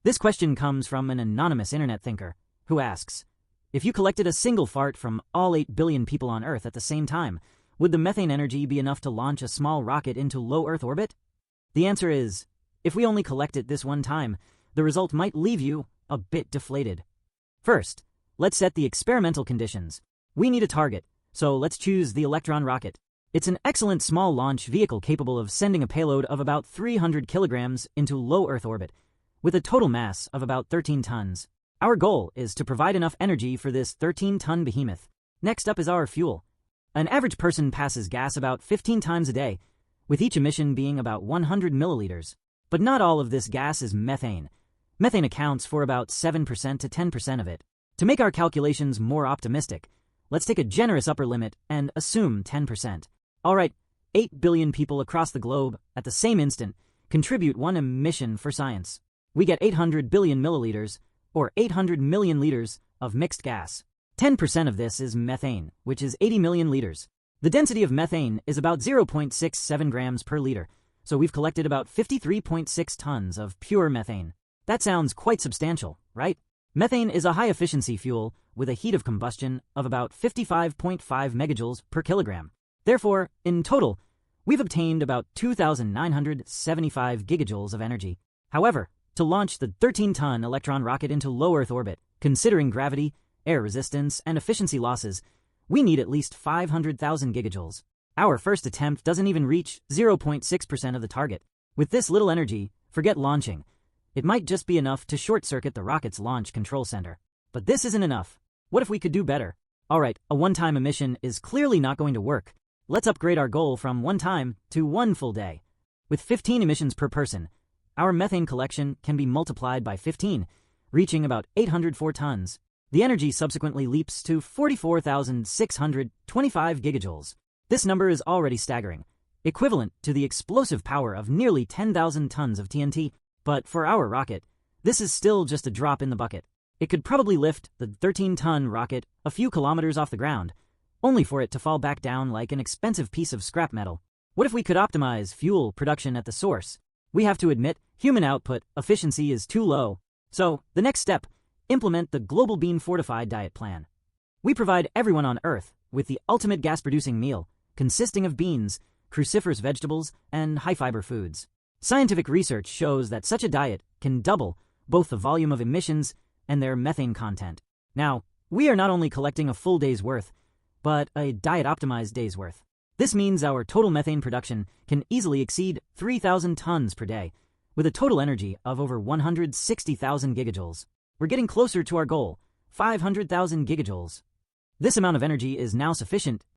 This question comes from an anonymous internet thinker who asks, if you collected a single fart from all 8 billion people on Earth at the same time, would the methane energy be enough to launch a small rocket into low Earth orbit? The answer is, if we only collect it this one time, the result might leave you a bit deflated. First, let's set the experimental conditions. We need a target, so let's choose the Electron rocket. It's an excellent small launch vehicle capable of sending a payload of about 300 kilograms into low Earth orbit, with a total mass of about 13 tons. Our goal is to provide enough energy for this 13-ton behemoth. Next up is our fuel. An average person passes gas about 15 times a day, with each emission being about 100 milliliters. But not all of this gas is methane. Methane accounts for about 7% to 10% of it. To make our calculations more optimistic, let's take a generous upper limit and assume 10%. Alright, 8 billion people across the globe at the same instant contribute one emission for science. We get 800 billion milliliters, or 800 million liters, of mixed gas. 10% of this is methane, which is 80 million liters. The density of methane is about 0.67 grams per liter, so we've collected about 53.6 tons of pure methane. That sounds quite substantial, right? Methane is a high-efficiency fuel with a heat of combustion of about 55.5 megajoules per kilogram. Therefore, in total, we've obtained about 2,975 gigajoules of energy. However, to launch the 13-ton Electron rocket into low Earth orbit, considering gravity, air resistance, and efficiency losses, we need at least 500,000 gigajoules. Our first attempt doesn't even reach 0.6% of the target. With this little energy, forget launching. It might just be enough to short-circuit the rocket's launch control center. But this isn't enough. What if we could do better? Alright, a one-time emission is clearly not going to work. Let's upgrade our goal from one time to one full day. With 15 emissions per person, our methane collection can be multiplied by 15, reaching about 804 tons. The energy subsequently leaps to 44,625 gigajoules. This number is already staggering, equivalent to the explosive power of nearly 10,000 tons of TNT. But for our rocket, this is still just a drop in the bucket. It could probably lift the 13-ton rocket a few kilometers off the ground, only for it to fall back down like an expensive piece of scrap metal. What if we could optimize fuel production at the source? We have to admit, human output efficiency is too low. So, the next step, implement the Global Bean Fortified Diet Plan. We provide everyone on Earth with the ultimate gas-producing meal, consisting of beans, cruciferous vegetables, and high-fiber foods. Scientific research shows that such a diet can double both the volume of emissions and their methane content. Now, we are not only collecting a full day's worth, but a diet-optimized day's worth. This means our total methane production can easily exceed 3,000 tons per day, with a total energy of over 160,000 gigajoules. We're getting closer to our goal, 500,000 gigajoules. This amount of energy is now sufficient